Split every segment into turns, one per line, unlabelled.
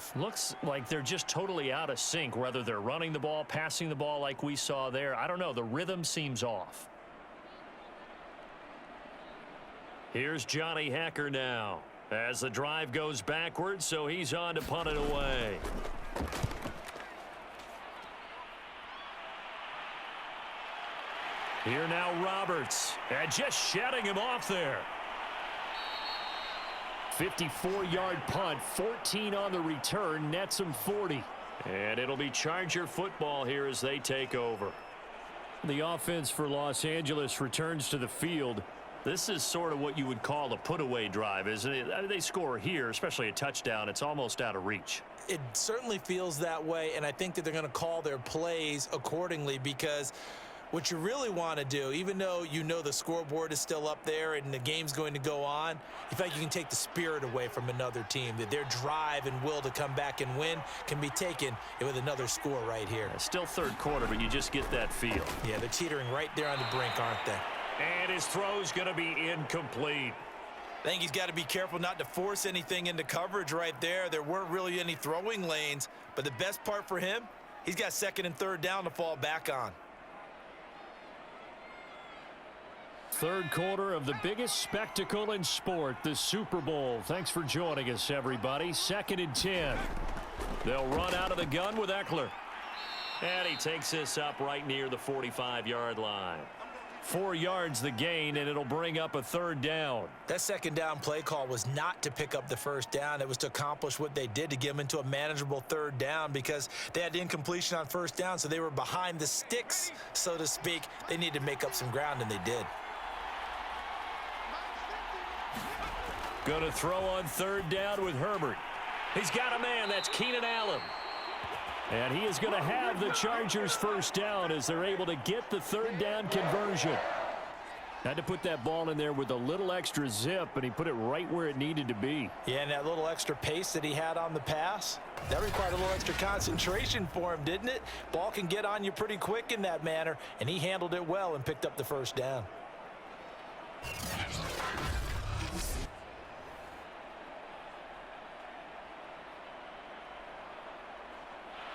half.
Looks like they're just totally out of sync, whether they're running the ball, passing the ball like we saw there. I don't know. The rhythm seems off. Here's Johnny Hacker now as the drive goes backwards, so he's on to punt it away. Here now Roberts, and just shutting him off there. 54-yard punt, 14 on the return, nets him 40. And it'll be Charger football here as they take over. The offense for Los Angeles returns to the field. This is sort of what you would call a put-away drive, isn't it? I mean, they score here, especially a touchdown. It's almost out of reach.
It certainly feels that way, and I think that they're going to call their plays accordingly, because what you really want to do, even though you know the scoreboard is still up there and the game's going to go on, you feel like you can take the spirit away from another team, that their drive and will to come back and win can be taken with another score right here.
Still third quarter, but you just get that feel.
Yeah, they're teetering right there on the brink, aren't they?
And his throw's going to be incomplete.
I think he's got to be careful not to force anything into coverage right there. There weren't really any throwing lanes, but the best part for him, he's got second and third down to fall back on.
Third quarter of the biggest spectacle in sport, the Super Bowl. Thanks for joining us, everybody. 2nd and 10. They'll run out of the gun with Eckler. And he takes this up right near the 45-yard line. 4 yards the gain, and it'll bring up a third down.
That second down play call was not to pick up the first down. It was to accomplish what they did, to get them into a manageable third down, because they had the incompletion on first down, so they were behind the sticks, so to speak. They needed to make up some ground, and they did.
Going to throw on third down with Herbert. He's got a man. That's Keenan Allen. And he is going to have the Chargers first down as they're able to get the third down conversion. Had to put that ball in there with a little extra zip, and he put it right where it needed to be.
Yeah, and that little extra pace that he had on the pass, that required a little extra concentration for him, didn't it? Ball can get on you pretty quick in that manner, and he handled it well and picked up the first down.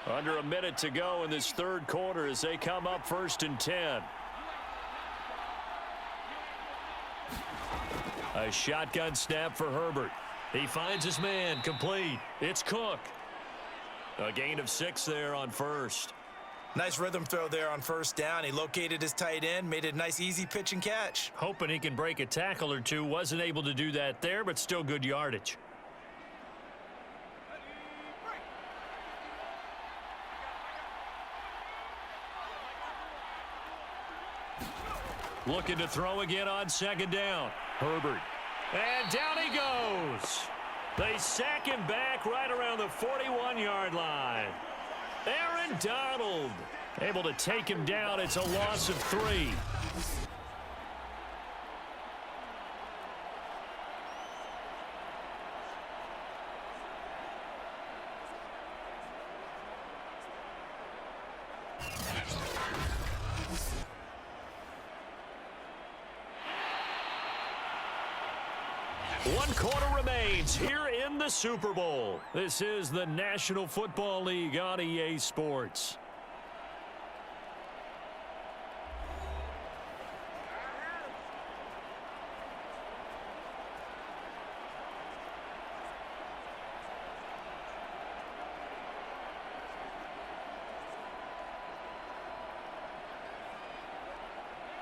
Under a minute to go in this third quarter as they come up 1st and 10. A shotgun snap for Herbert. He finds his man, complete. It's Cook. A gain of 6 there on first.
Nice rhythm throw there on first down. He located his tight end, made it a nice easy pitch and catch.
Hoping he can break a tackle or two. Wasn't able to do that there, but still good yardage. Looking to throw again on second down. Herbert. And down he goes. They sack him back right around the 41-yard line. Aaron Donald able to take him down. It's a loss of 3. One quarter remains here in the Super Bowl. This is the National Football League on EA Sports.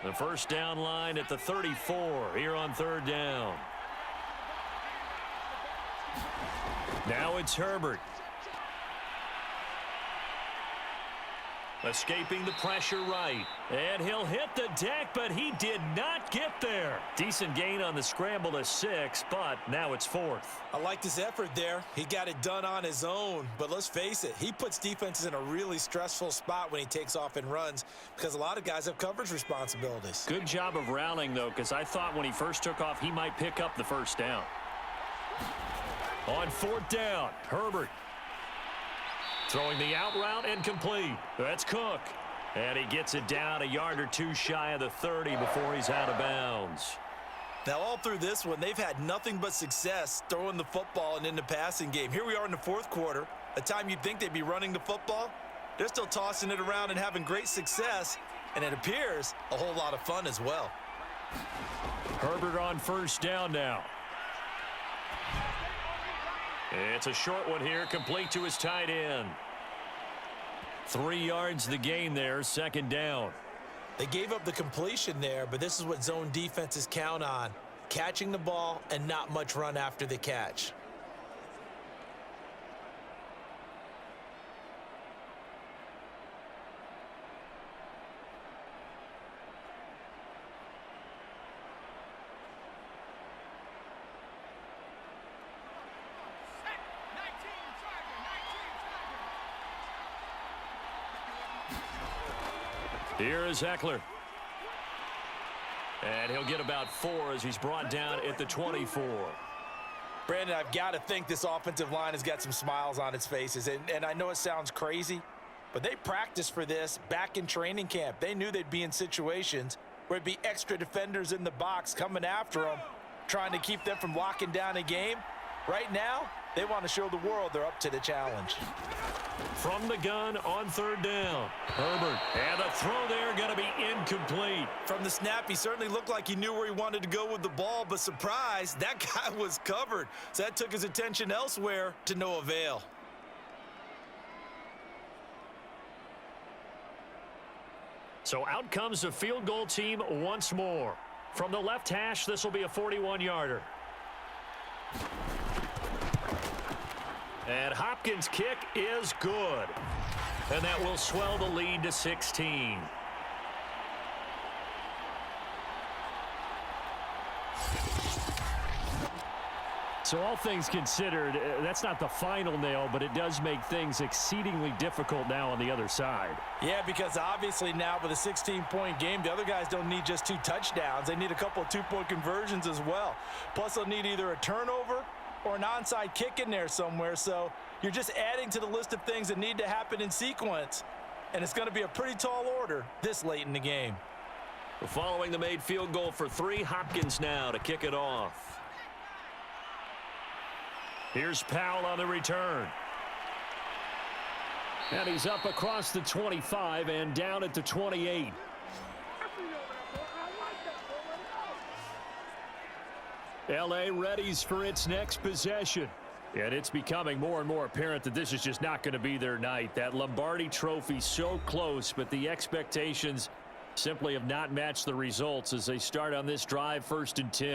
The first down line at the 34 here on third down. Now it's Herbert. Escaping the pressure right. And he'll hit the deck, but he did not get there. Decent gain on the scramble to 6, but now it's 4th.
I liked his effort there. He got it done on his own. But let's face it, he puts defenses in a really stressful spot when he takes off and runs, because a lot of guys have coverage responsibilities.
Good job of rallying, though, because I thought when he first took off, he might pick up the first down. On 4th down, Herbert. Throwing the out route incomplete. That's Cook. And he gets it down a yard or two shy of the 30 before he's out of bounds.
Now, all through this one, they've had nothing but success throwing the football and in the passing game. Here we are in the fourth quarter, a time you'd think they'd be running the football. They're still tossing it around and having great success, and it appears a whole lot of fun as well.
Herbert on first down now. It's a short one here, complete to his tight end. 3 yards the gain there, second down.
They gave up the completion there, but this is what zone defenses count on. Catching the ball and not much run after the catch.
Here is Eckler. And he'll get about 4 as he's brought down at the 24.
Brandon, I've got to think this offensive line has got some smiles on its faces. And I know it sounds crazy, but they practiced for this back in training camp. They knew they'd be in situations where it'd be extra defenders in the box coming after them, trying to keep them from locking down a game. Right now, they want to show the world they're up to the challenge.
From the gun on third down. Herbert. And the throw there going to be incomplete.
From the snap, he certainly looked like he knew where he wanted to go with the ball, but surprise, that guy was covered. So that took his attention elsewhere to no avail.
So out comes the field goal team once more. From the left hash, this will be a 41-yarder. And Hopkins' kick is good. And that will swell the lead to 16. So all things considered, that's not the final nail, but it does make things exceedingly difficult now on the other side.
Yeah, because obviously now with a 16-point game, the other guys don't need just 2 touchdowns. They need a couple of 2-point conversions as well. Plus, they'll need either a turnover or an onside kick in there somewhere. So you're just adding to the list of things that need to happen in sequence. And it's going to be a pretty tall order this late in the game.
Following the made field goal for 3, Hopkins now to kick it off. Here's Powell on the return. And he's up across the 25 and down at the 28. L.A. readies for its next possession. And it's becoming more and more apparent that this is just not going to be their night. That Lombardi Trophy so close, but the expectations simply have not matched the results as they start on this drive, 1st and 10.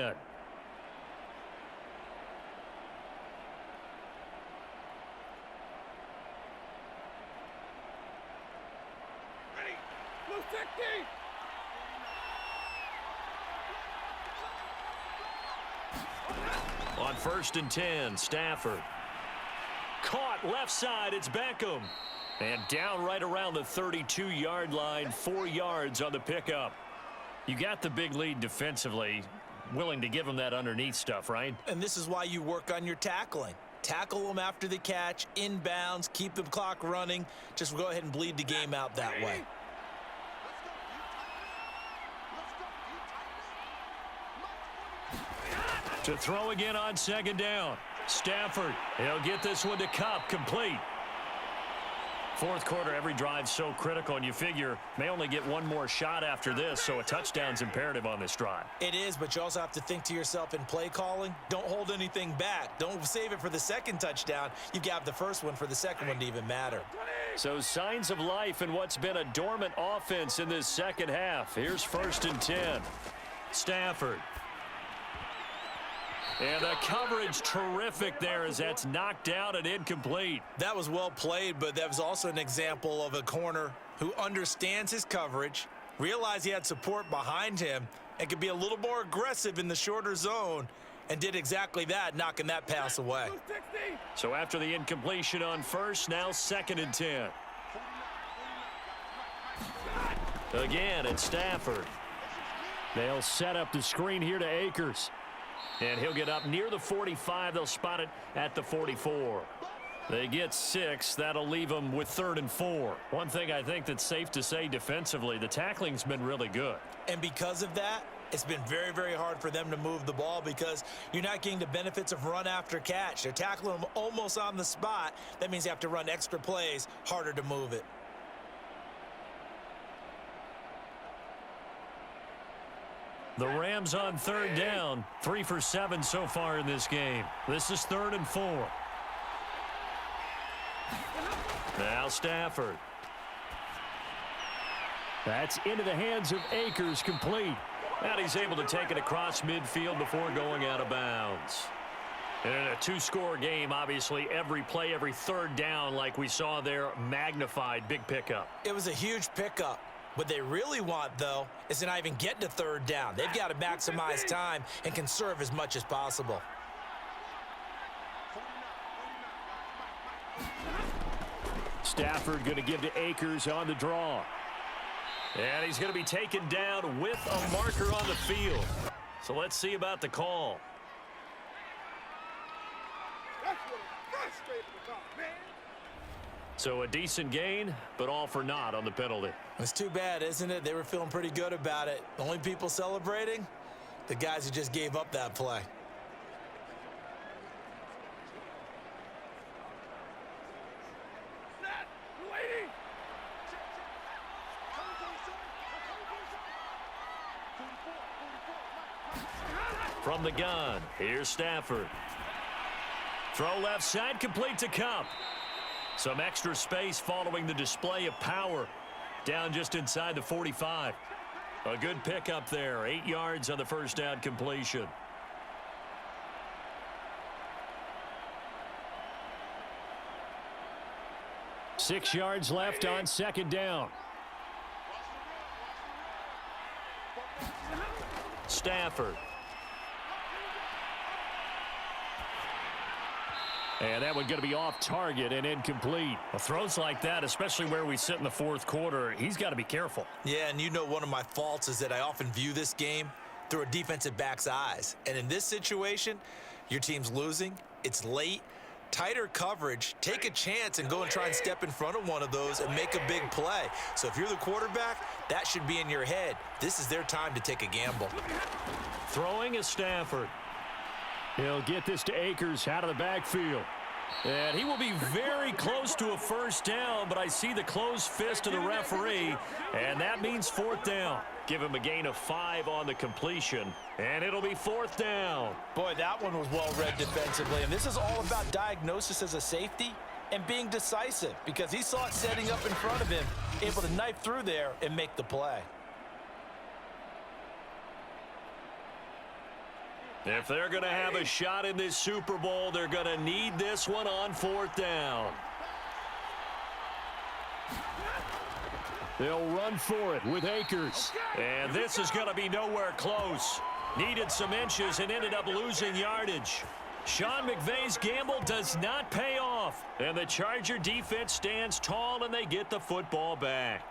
Ready, blue 60.
On 1st and 10, Stafford. Caught left side, it's Beckham. And down right around the 32-yard line, 4 yards on the pickup. You got the big lead defensively. Willing to give them that underneath stuff, right?
And this is why you work on your tackling. Tackle them after the catch, inbounds, keep the clock running. Just go ahead and bleed the game out that way.
To throw again on 2nd down. Stafford, he'll get this one to Kupp, complete. 4th quarter, every drive so critical, and you figure may only get one more shot after this, so a touchdown's imperative on this drive.
It is, but you also have to think to yourself in play calling, don't hold anything back. Don't save it for the second touchdown. You've got the first one for the second one to even matter.
So signs of life in what's been a dormant offense in this second half. Here's 1st and 10. Stafford. And the coverage terrific there as that's knocked down and incomplete.
That was well played, but that was also an example of a corner who understands his coverage, realized he had support behind him, and could be a little more aggressive in the shorter zone, and did exactly that, knocking that pass away.
So after the incompletion on 1st, now 2nd and 10. Again, it's Stafford. They'll set up the screen here to Akers. And he'll get up near the 45. They'll spot it at the 44. They get 6. That'll leave them with 3rd and 4. One thing I think that's safe to say defensively, the tackling's been really good.
And because of that, It's been very, very hard for them to move the ball because you're not getting the benefits of run after catch. They're tackling them almost on the spot. That means you have to run extra plays, harder to move it.
The Rams on third down, 3 for 7 so far in this game. This is 3rd and 4. Now Stafford. That's into the hands of Akers, complete. And he's able to take it across midfield before going out of bounds. And in a 2-score game, obviously every play, every third down like we saw there, magnified, big pickup.
It was a huge pickup. What they really want, though, is to not even get to third down. They've got to maximize time and conserve as much as possible.
Stafford going to give to Akers on the draw. And he's going to be taken down with a marker on the field. So let's see about the call.
That's what I'm frustrated about, man.
So a decent gain, but all for naught on the penalty.
It's too bad, isn't it? They were feeling pretty good about it. The only people celebrating? The guys who just gave up that play.
Snap, waiting.
From the gun, here's Stafford. Throw left side, complete to Cup. Some extra space following the display of power. Down just inside the 45. A good pickup there. 8 yards on the first down completion. Six yards left on second down. Stafford. And that one going to be off target and incomplete. Well, throws like that, especially where we sit in the fourth quarter, he's got to be careful.
Yeah, and you know one of my faults is that I often view this game through a defensive back's eyes. And in this situation, your team's losing, it's late, tighter coverage, take a chance and go and try and step in front of one of those and make a big play. So if you're the quarterback, that should be in your head. This is their time to take a gamble.
Throwing is Stafford. He'll get this to Akers out of the backfield. And he will be very close to a first down, but I see the closed fist of the referee, and that means fourth down. Give him a gain of 5 on the completion, and it'll be fourth down.
Boy, that one was well read defensively, and this is all about diagnosis as a safety and being decisive because he saw it setting up in front of him, able to knife through there and make the play.
If they're going to have a shot in this Super Bowl, they're going to need this one on fourth down. They'll run for it with Akers. And this is going to be nowhere close. Needed some inches and ended up losing yardage. Sean McVay's gamble does not pay off. And the Charger defense stands tall and they get the football back.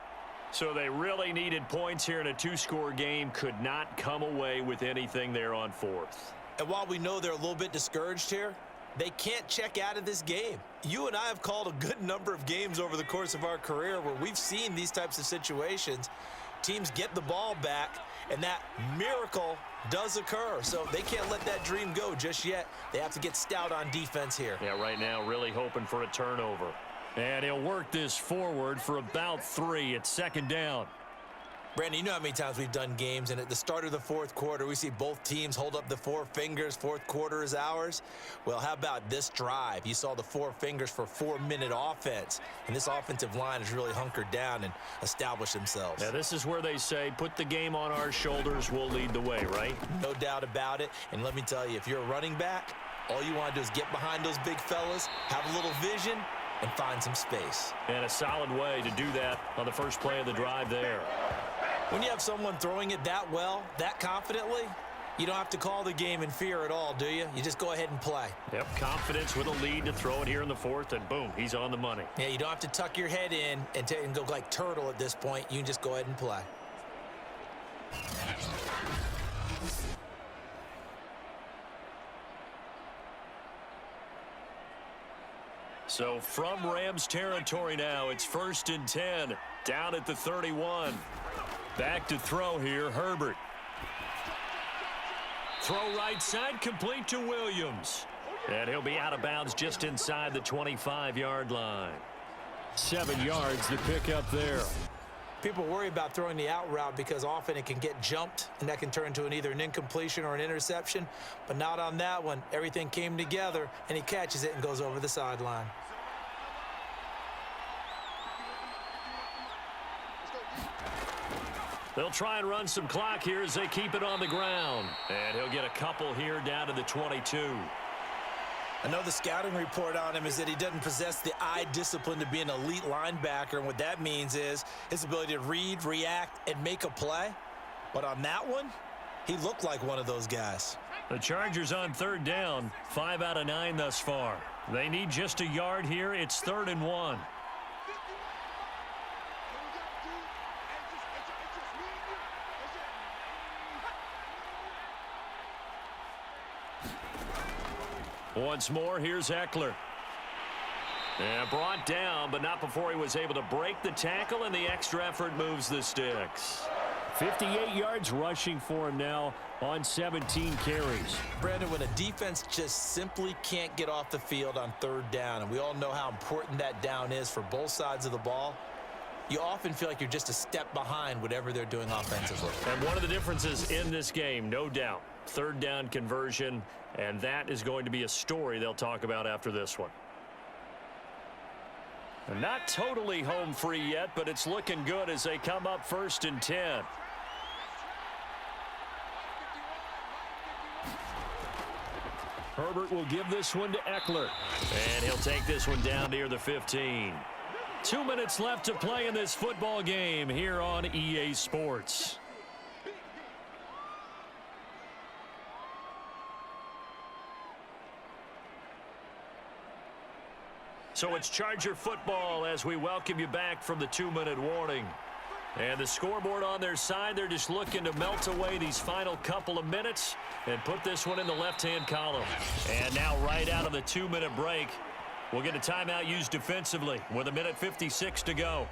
So they really needed points here in a 2-score game. Could not come away with anything there on fourth.
And while we know they're a little bit discouraged here, they can't check out of this game. You and I have called a good number of games over the course of our career where we've seen these types of situations. Teams get the ball back, and that miracle does occur. So they can't let that dream go just yet. They have to get stout on defense here.
Yeah, right now really hoping for a turnover. And he'll work this forward for about 3 at second down.
Brandon, you know how many times we've done games, and at the start of the fourth quarter, we see both teams hold up the 4 fingers, fourth quarter is ours. Well, how about this drive? You saw the 4 fingers for 4-minute offense, and this offensive line has really hunkered down and established themselves.
Now, this is where they say, put the game on our shoulders, we'll lead the way, right?
No doubt about it, and let me tell you, if you're a running back, all you want to do is get behind those big fellas, have a little vision, and find some space.
And a solid way to do that on the first play of the drive there.
When you have someone throwing it that well, that confidently, you don't have to call the game in fear at all, do you? You just go ahead and play.
Yep, confidence with a lead to throw it here in the fourth, and boom, he's on the money.
Yeah, you don't have to tuck your head in and go like turtle at this point. You can just go ahead and play.
So from Rams territory now, it's 1st and 10, down at the 31. Back to throw here, Herbert. throw right side, complete to Williams. And he'll be out of bounds just inside the 25-yard line. 7 yards to pick up there.
People worry about throwing the out route because often it can get jumped, and that can turn into either an incompletion or an interception. But not on that one. Everything came together, and he catches it and goes over the sideline.
They'll try and run some clock here as they keep it on the ground. And he'll get a couple here down to the 22.
I know the scouting report on him is that he doesn't possess the eye discipline to be an elite linebacker, and what that means is his ability to read, react, and make a play. But on that one, he looked like one of those guys.
The Chargers on 3rd down, 5 out of 9 thus far. They need just a yard here. It's 3rd and 1. Once more, here's Eckler. And brought down, but not before he was able to break the tackle, and the extra effort moves the sticks. 58 yards rushing for him now on 17 carries.
Brandon, when a defense just simply can't get off the field on 3rd down, and we all know how important that down is for both sides of the ball, you often feel like you're just a step behind whatever they're doing offensively.
And one of the differences in this game, no doubt, 3rd down conversion, and that is going to be a story they'll talk about after this one. And not totally home free yet, but it's looking good as they come up 1st and 10. Herbert will give this one to Eckler. And he'll take this one down near the 15. 2 minutes left to play in this football game here on EA Sports. So it's Charger football as we welcome you back from the 2-minute warning. And the scoreboard on their side, they're just looking to melt away these final couple of minutes and put this one in the left-hand column. And now right out of the 2-minute break, we'll get a timeout used defensively with 1:56 to go.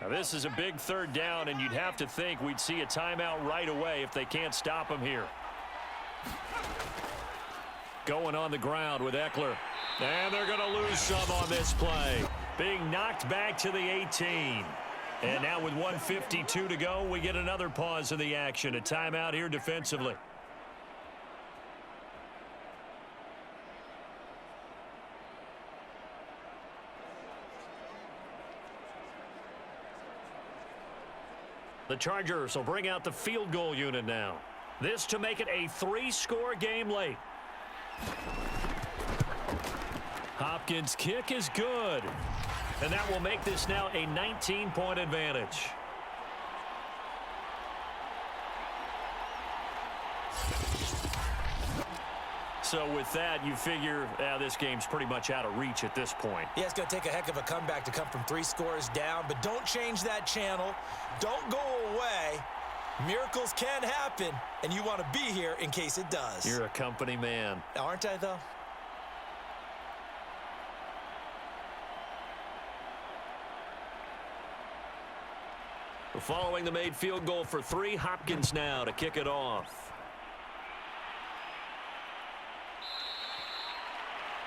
Now this is a big 3rd down, and you'd have to think we'd see a timeout right away if they can't stop him here. Going on the ground with Eckler. And they're going to lose some on this play. Being knocked back to the 18. And now with 1:52 to go, we get another pause in the action. A timeout here defensively. The Chargers will bring out the field goal unit now. This to make it a 3-score game late. Hopkins' kick is good. And that will make this now a 19-point advantage. So with that, you figure this game's pretty much out of reach at this point.
Yeah, it's going to take a heck of a comeback to come from 3 scores down, but don't change that channel. Don't go away. Miracles can happen, and you want to be here in case it does.
You're a company man.
Aren't I, though?
Following the made field goal for 3, Hopkins now to kick it off.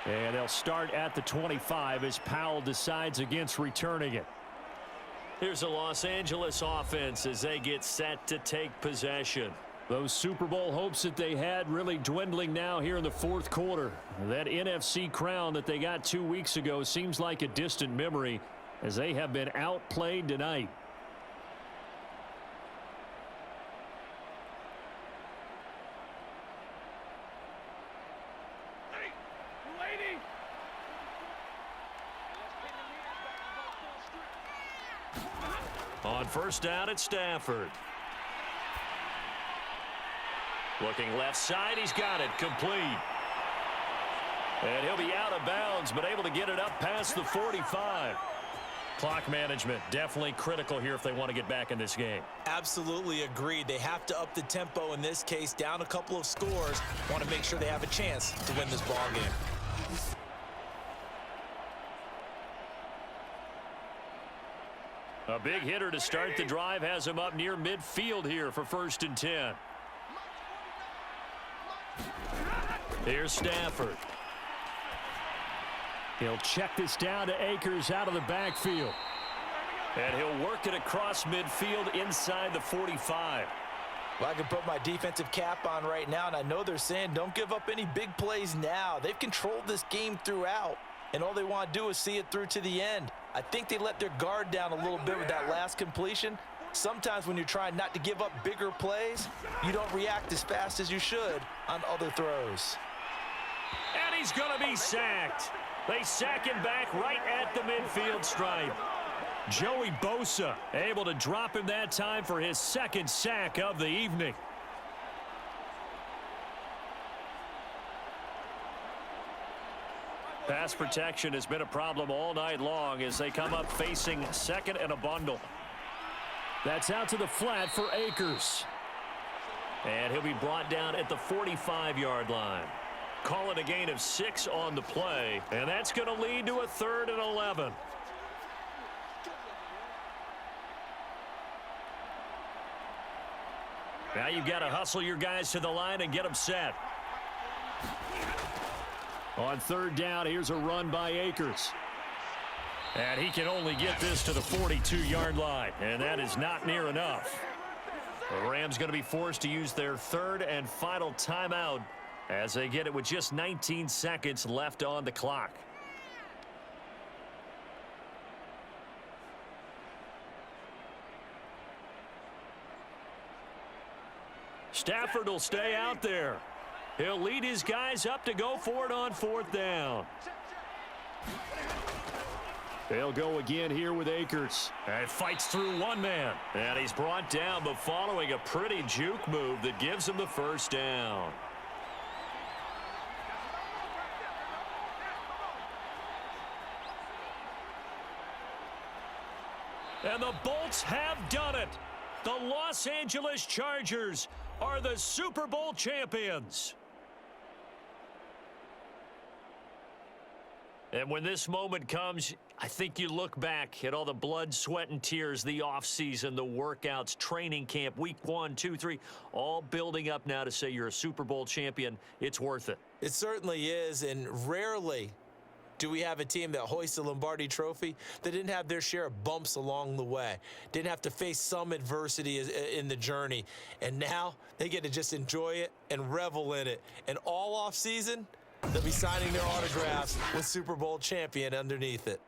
And they'll start at the 25 as Powell decides against returning it. Here's the Los Angeles offense as they get set to take possession. Those Super Bowl hopes that they had really dwindling now here in the 4th quarter. That NFC crown that they got 2 weeks ago seems like a distant memory as they have been outplayed tonight. On 1st down at Stafford. Looking left side, he's got it complete. And he'll be out of bounds, but able to get it up past the 45. Clock management, definitely critical here if they want to get back in this game.
Absolutely agreed. They have to up the tempo in this case, down a couple of scores. Want to make sure they have a chance to win this ball game.
A big hitter to start the drive has him up near midfield here for 1st and 10. Here's Stafford. He'll check this down to Akers out of the backfield. And he'll work it across midfield inside the 45.
Well, I can put my defensive cap on right now, and I know they're saying don't give up any big plays now. They've controlled this game throughout, and all they want to do is see it through to the end. I think they let their guard down a little bit with that last completion. Sometimes when you're trying not to give up bigger plays, you don't react as fast as you should on other throws.
And he's going to be sacked. They sack him back right at the midfield stripe. Joey Bosa able to drop him that time for his 2nd sack of the evening. Pass protection has been a problem all night long as they come up facing 2nd and a bundle. That's out to the flat for Akers. And he'll be brought down at the 45-yard line. Call it a gain of 6 on the play, and that's going to lead to a 3rd and 11. Now you've got to hustle your guys to the line and get them set. On 3rd down, here's a run by Akers. And he can only get this to the 42-yard line, and that is not near enough. The Rams going to be forced to use their 3rd and final timeout as they get it with just 19 seconds left on the clock. Stafford will stay out there. He'll lead his guys up to go for it on 4th down. They'll go again here with Akers. And fights through one man. And he's brought down, but following a pretty juke move that gives him the 1st down. And the Bolts have done it. The Los Angeles Chargers are the Super Bowl champions. And when this moment comes, I think you look back at all the blood, sweat, and tears, the offseason, the workouts, training camp, week 1, 2, 3, all building up now to say you're a Super Bowl champion. It's worth it.
It certainly is, and rarely do we have a team that hoists a Lombardi trophy that didn't have their share of bumps along the way, didn't have to face some adversity in the journey, and now they get to just enjoy it and revel in it. And all off season, they'll be signing their autographs with Super Bowl champion underneath it.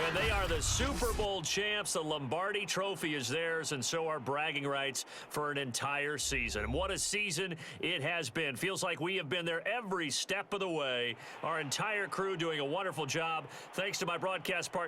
And they are the Super Bowl champs. The Lombardi trophy is theirs, and so are bragging rights for an entire season. And what a season it has been. Feels like we have been there every step of the way. Our entire crew doing a wonderful job. Thanks to my broadcast partner.